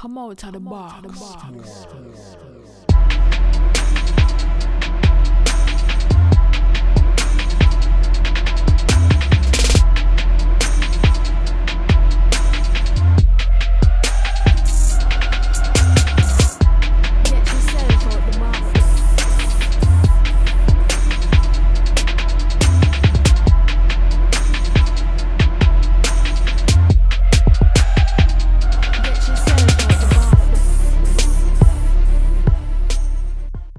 Come out of the box.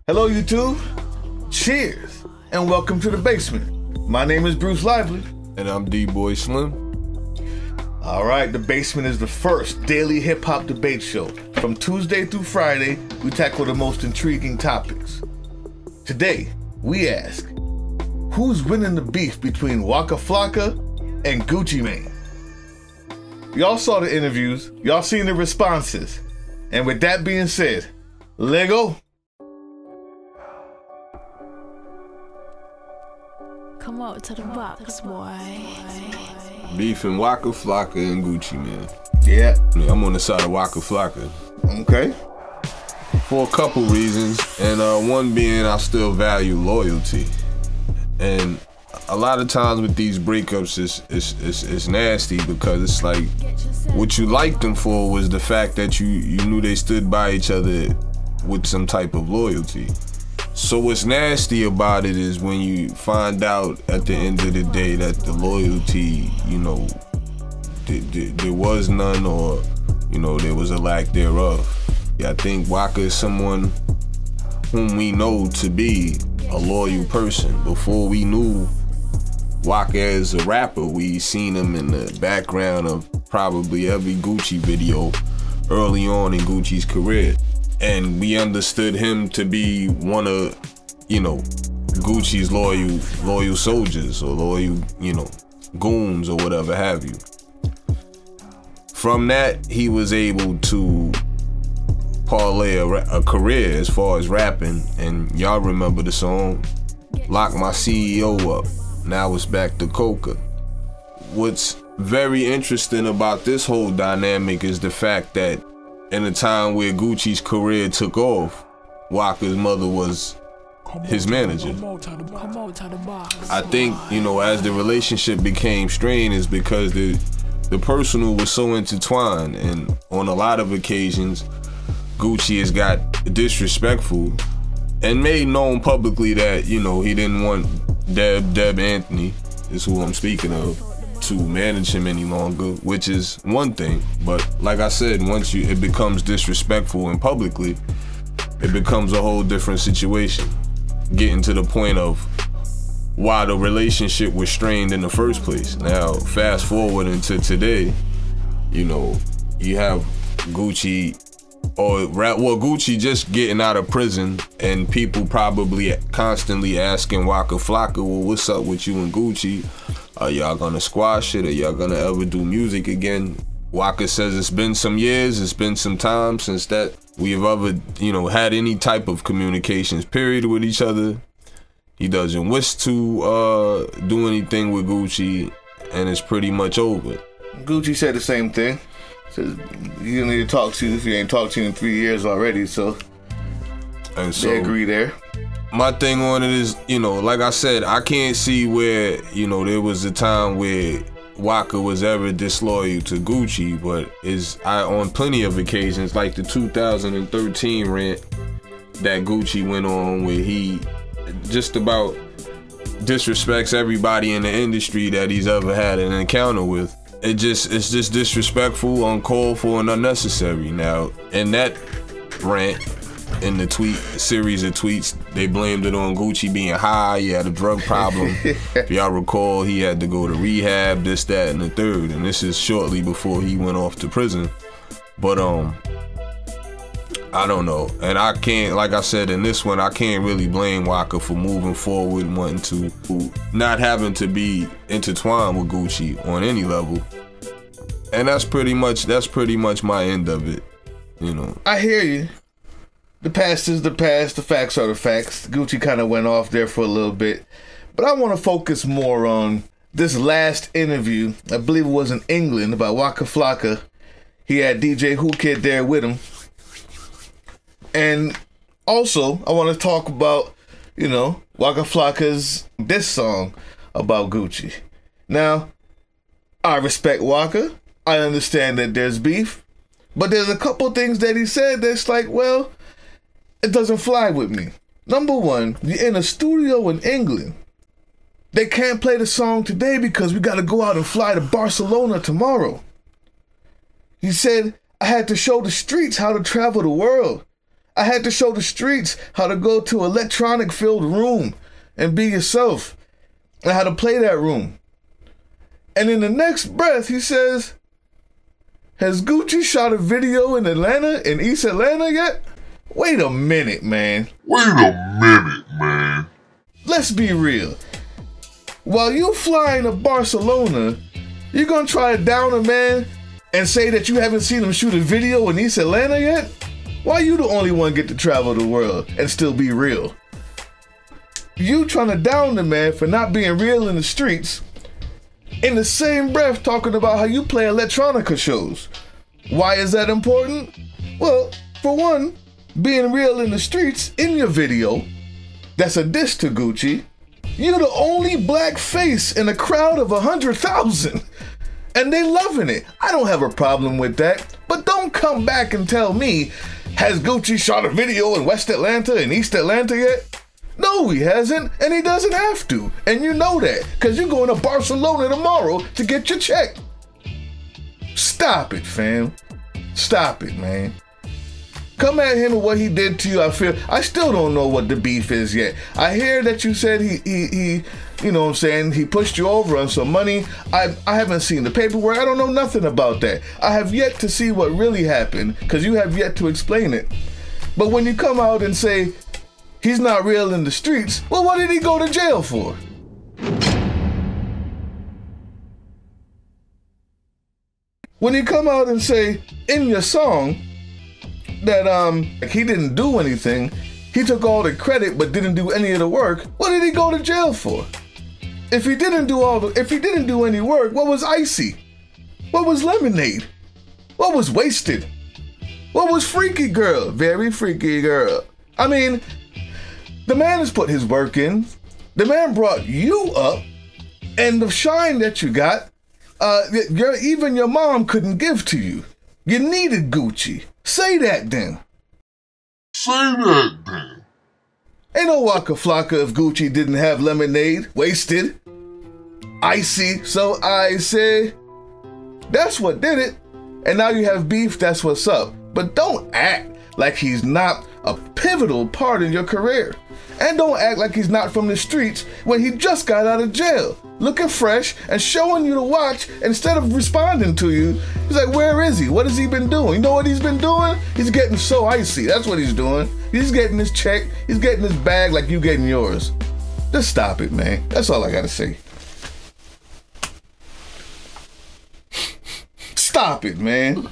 Hello YouTube, cheers, and welcome to the basement. My name is Bruce Lively. And I'm D-Boy Slim. Alright, the basement is the first daily hip-hop debate show. From Tuesday through Friday, we tackle the most intriguing topics. Today, we ask, who's winning the beef between Wacka Flacka and Gucci Mane? Y'all saw the interviews, y'all seen the responses, and with that being said, Lego. Come out to the box, boy. Beefing Wacka Flacka and Gucci Mane. Yeah. I'm on the side of Wacka Flacka. Okay. For a couple reasons, and one being I still value loyalty. And a lot of times with these breakups, it's nasty because it's like what you liked them for was the fact that you knew they stood by each other with some type of loyalty. So what's nasty about it is when you find out at the end of the day that the loyalty, there was none, or, there was a lack thereof. I think Wacka is someone whom we know to be a loyal person. Before we knew Wacka as a rapper, we seen him in the background of probably every Gucci video early on in Gucci's career. And we understood him to be one of, Gucci's loyal soldiers or loyal, goons or whatever have you. From that, he was able to parlay a career as far as rapping. And y'all remember the song, Lock My CEO Up. Now it's back to Coca. What's very interesting about this whole dynamic is the fact that in a time where Gucci's career took off, Wacka's mother was his manager. I think, as the relationship became strained is because the personal was so intertwined, and on a lot of occasions, Gucci has got disrespectful and made known publicly that, he didn't want Deb Anthony, is who I'm speaking of, to manage him any longer, which is one thing. But like I said, once it becomes disrespectful and publicly, it becomes a whole different situation, getting to the point of why the relationship was strained in the first place. Now fast forward into today, you have Gucci, Gucci just getting out of prison, and people probably constantly asking Wacka Flacka, well, what's up with you and Gucci? Are y'all gonna squash it? Are y'all gonna ever do music again? Wacka says it's been some years, it's been some time since that we've ever, had any type of communications, period, with each other. He doesn't wish to do anything with Gucci, and it's pretty much over. Gucci said the same thing. Says you don't need to talk to you if you ain't talked to you in 3 years already, so they agree there. My thing on it is, like I said, I can't see where, there was a time where Wacka was ever disloyal to Gucci, but on plenty of occasions, like the 2013 rant that Gucci went on, where he just about disrespects everybody in the industry that he's ever had an encounter with. It's just disrespectful, uncalled for, and unnecessary. Now, in that rant, in the series of tweets, they blamed it on Gucci being high. He had a drug problem. If y'all recall, he had to go to rehab, this, that, and the third. And this is shortly before he went off to prison. But I don't know. And I can't, like I said, in this one, I can't really blame Wacka for moving forward and wanting to, not having to be intertwined with Gucci on any level. And that's pretty much my end of it, I hear you. The past is the past, the facts are the facts. Gucci kind of went off there for a little bit. But I want to focus more on this last interview. I believe it was in England, by Wacka Flacka. He had DJ Who Kid there with him. And also, I want to talk about, Wacka Flacka's diss song about Gucci. Now, I respect Wacka. I understand that there's beef. But there's a couple things that he said that's like, well, it doesn't fly with me. Number one, you're in a studio in England. They can't play the song today because we got to go out and fly to Barcelona tomorrow. He said, I had to show the streets how to travel the world. I had to show the streets how to go to an electronic-filled room and be yourself, and how to play that room. And in the next breath, he says, has Gucci shot a video in Atlanta, in East Atlanta yet? Wait a minute, man. Let's be real. While you flying to Barcelona, you're gonna try to down a man and say that you haven't seen him shoot a video in East Atlanta yet? Why you the only one get to travel the world and still be real? You trying to down the man for not being real in the streets, in the same breath talking about how you play electronica shows. Why is that important? Well, for one, being real in the streets in your video, that's a diss to Gucci. You're the only black face in a crowd of 100,000, and they loving it. I don't have a problem with that, but don't come back and tell me, has Gucci shot a video in West Atlanta and East Atlanta yet? No, he hasn't, and he doesn't have to, and you know that, because you're going to Barcelona tomorrow to get your check. Stop it, fam. Stop it, man. Come at him with what he did to you. I still don't know what the beef is yet. I hear that you said he you know what I'm saying, he pushed you over on some money. I haven't seen the paperwork. I don't know nothing about that. I have yet to see what really happened because you have yet to explain it. But when you come out and say he's not real in the streets, well, what did he go to jail for? When you come out and say in your song that he didn't do anything, he took all the credit but didn't do any of the work, what did he go to jail for? If he didn't do any work, what was Icy? What was Lemonade? What was Wasted? What was Freaky Girl? Very Freaky Girl. I mean, the man has put his work in. The man brought you up, and the shine that you got, even your mom couldn't give to you. You needed Gucci. Say that then. Ain't no Wacka Flacka if Gucci didn't have Lemonade, Wasted, Icy, so I say. That's what did it. And now you have beef, that's what's up. But don't act like he's not a pivotal part in your career. And don't act like he's not from the streets when he just got out of jail, looking fresh and showing you the watch instead of responding to you. He's like, where is he? What has he been doing? You know what he's been doing? He's getting so icy. That's what he's doing. He's getting his check. He's getting his bag like you getting yours. Just stop it, man. That's all I gotta say. Stop it, man.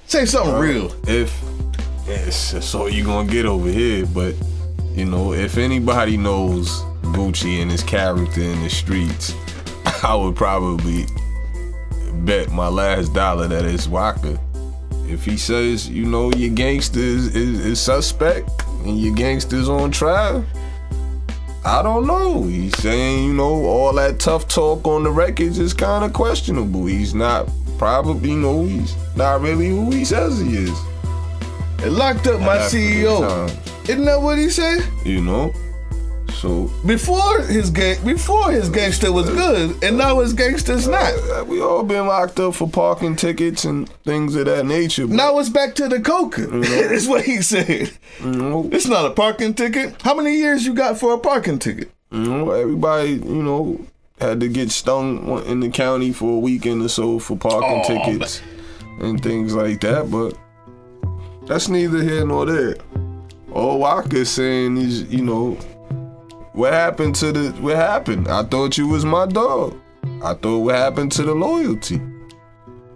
Say something real. That's all you gonna get over here, but if anybody knows Gucci and his character in the streets, I would probably bet my last dollar that it's Wacka. If he says, your gangster is suspect and your gangster's on trial, I don't know. He's saying, all that tough talk on the records is kind of questionable. He's not he's not really who he says he is. It locked up my CEO. Isn't that what he said? So before his gangster was good, and now his gangster's not. We all been locked up for parking tickets and things of that nature. Now it's back to the coca. That's what he said. It's not a parking ticket. How many years you got for a parking ticket? Everybody, had to get stung in the county for a weekend or so for parking tickets and things like that, but that's neither here nor there. All Wacka's saying is, what happened? I thought you was my dog. I thought what happened to the loyalty?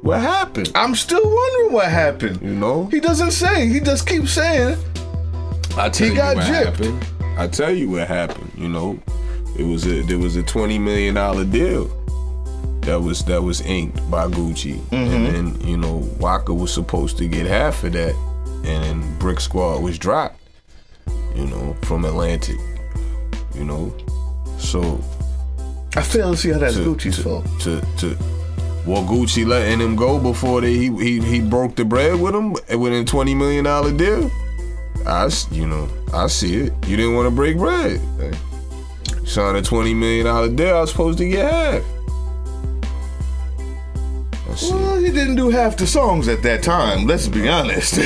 What happened? I'm still wondering what happened. He doesn't say. He just keeps saying. I tell you what happened. I tell you what happened. There was a $20 million deal. that was inked by Gucci. And then, you know, Wacka was supposed to get half of that, and then Brick Squad was dropped, you know, from Atlantic, you know. So I fail to see how that's Gucci's fault. Well, Gucci letting him go before he broke the bread with him within $20 million deal. I see it. You didn't want to break bread. Signed a $20 million deal. I was supposed to get half. Well, he didn't do half the songs at that time. Let's be honest. You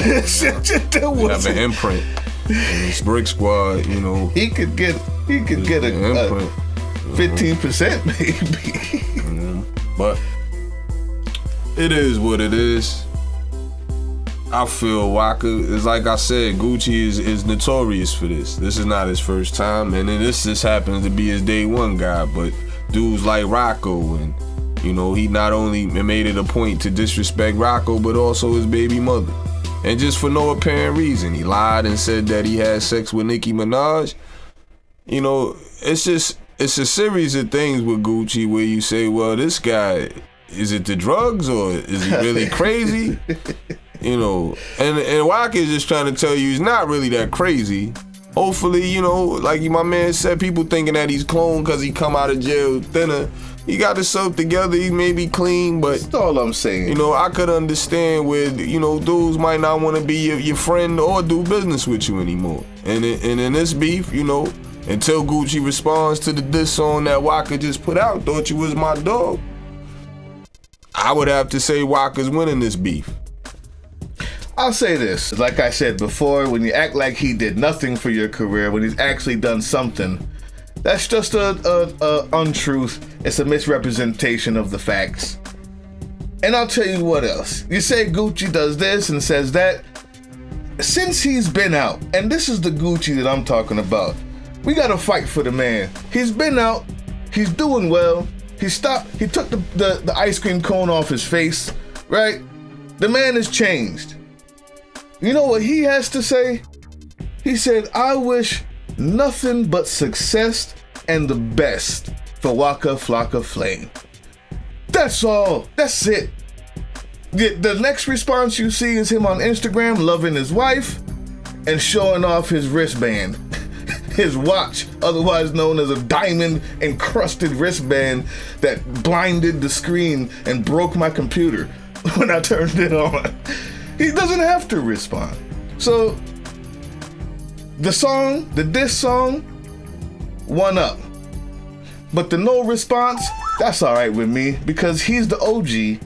have an imprint. And it's Brick Squad, you know. He could get a 15% maybe. But it is what it is. I feel Wacka is, like I said, Gucci is notorious for this. This is not his first time, and then this just happens to be his day one guy. But dudes like Rocco, and you know, he not only made it a point to disrespect Rocco, but also his baby mother, and just for no apparent reason. He lied and said that he had sex with Nicki Minaj. You know, it's a series of things with Gucci where you say, well, this guy, is it the drugs or is he really crazy? You know, and Wacka is just trying to tell you he's not really that crazy. Hopefully, you know, like my man said, people thinking that he's cloned because he come out of jail thinner. He got himself together, he may be clean, but that's all I'm saying. You know, I could understand where, you know, dudes might not want to be your friend or do business with you anymore. And in this beef, you know, until Gucci responds to the diss song that Wacka just put out, Thought You Was My Dog, I would have to say Wacka's winning this beef. I'll say this, like I said before, when you act like he did nothing for your career, when he's actually done something, that's just a untruth. It's a misrepresentation of the facts. And I'll tell you what else. You say Gucci does this and says that. Since he's been out, and this is the Gucci that I'm talking about, we gotta fight for the man. He's been out, he's doing well, he took the ice cream cone off his face, right? The man has changed. You know what he has to say? He said, I wish nothing but success and the best for Wacka Flacka Flame. That's all. That's it. The next response you see is him on Instagram loving his wife and showing off his wristband. His watch, otherwise known as a diamond encrusted wristband that blinded the screen and broke my computer when I turned it on. He doesn't have to respond. So the diss song, one up. But the no response, that's all right with me because he's the OG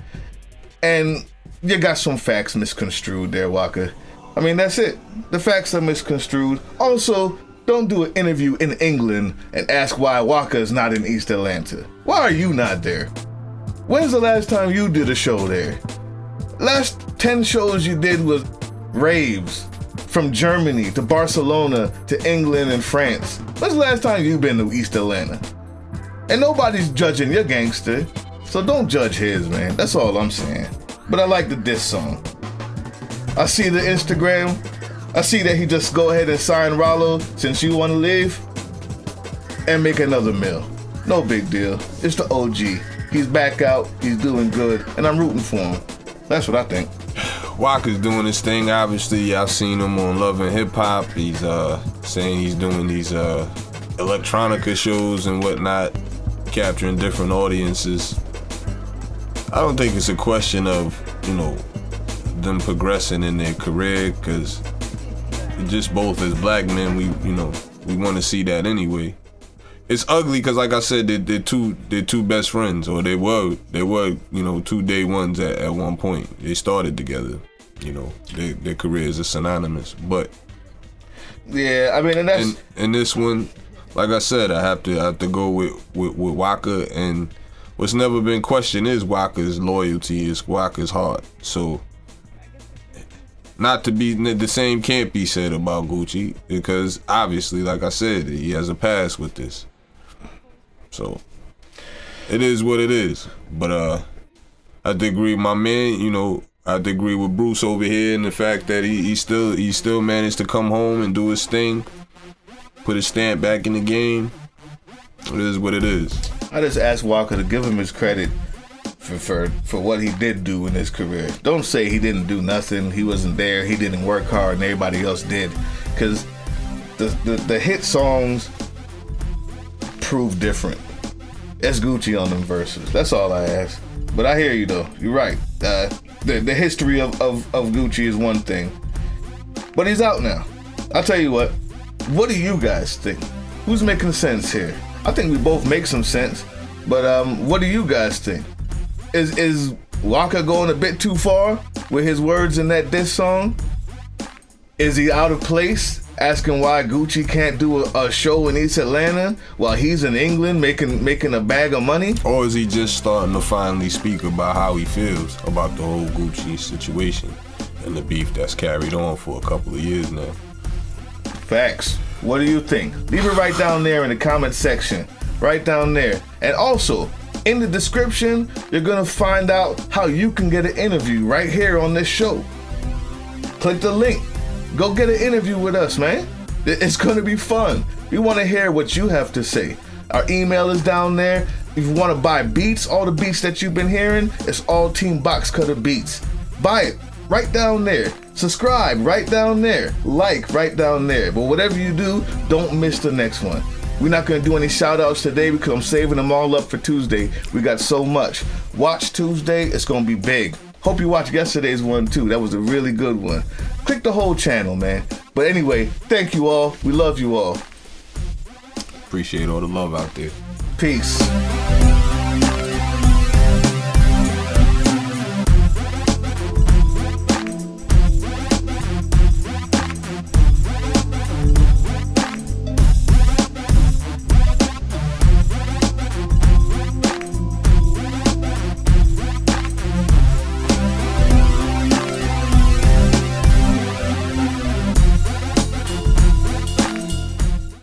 and you got some facts misconstrued there, Wacka. I mean, that's it. The facts are misconstrued. Also, don't do an interview in England and ask why Wacka is not in East Atlanta. Why are you not there? When's the last time you did a show there? Last 10 shows you did was raves from Germany to Barcelona to England and France. When's the last time you've been to East Atlanta? And nobody's judging your gangster, so don't judge his, man. That's all I'm saying. But I like the diss song. I see the Instagram. I see that he just go ahead and sign Rollo since you want to leave and make another meal. No big deal. It's the OG. He's back out. He's doing good, and I'm rooting for him. That's what I think. Wacka's doing his thing. Obviously, I've seen him on Love and Hip Hop. He's saying he's doing these electronica shows and whatnot, capturing different audiences. I don't think it's a question of, you know, them progressing in their career, because just both as black men, we want to see that anyway. It's ugly because, like I said, they're two best friends, or they were, you know, 2 day ones at one point. They started together, you know. Their careers are synonymous, but yeah, I mean, and that's in this one, like I said, I have to go with Wacka, and what's never been questioned is Wacka's loyalty, is Wacka's heart. So, not to be the same can't be said about Gucci, because obviously, like I said, he has a past with this. So it is what it is. But I have to agree with my man, you know, I have to agree with Bruce over here in the fact that he still managed to come home and do his thing, put his stamp back in the game. It is what it is. I just asked Wacka to give him his credit for what he did do in his career. Don't say he didn't do nothing, he wasn't there, he didn't work hard and everybody else did. Because the hit songs prove different. It's Gucci on them verses. That's all I ask. But I hear you though. You're right. The history of Gucci is one thing. But he's out now. I'll tell you what. What do you guys think? Who's making sense here? I think we both make some sense. But what do you guys think? Is Wacka going a bit too far with his words in that diss song? Is he out of place asking why Gucci can't do a show in East Atlanta while he's in England making a bag of money? Or is he just starting to finally speak about how he feels about the whole Gucci situation and the beef that's carried on for a couple of years now? Facts. What do you think? Leave it right down there in the comment section. Right down there. And also, in the description, you're gonna find out how you can get an interview right here on this show. Click the link. Go get an interview with us, man. It's gonna be fun. We wanna hear what you have to say. Our email is down there. If you wanna buy beats, all the beats that you've been hearing, it's all Team Box Cutter beats. Buy it right down there. Subscribe right down there. Like right down there. But whatever you do, don't miss the next one. We're not going to do any shout outs today because I'm saving them all up for Tuesday. We got so much. Watch Tuesday. It's going to be big. Hope you watched yesterday's one too. That was a really good one. Click the whole channel, man. But anyway, thank you all. We love you all. Appreciate all the love out there. Peace.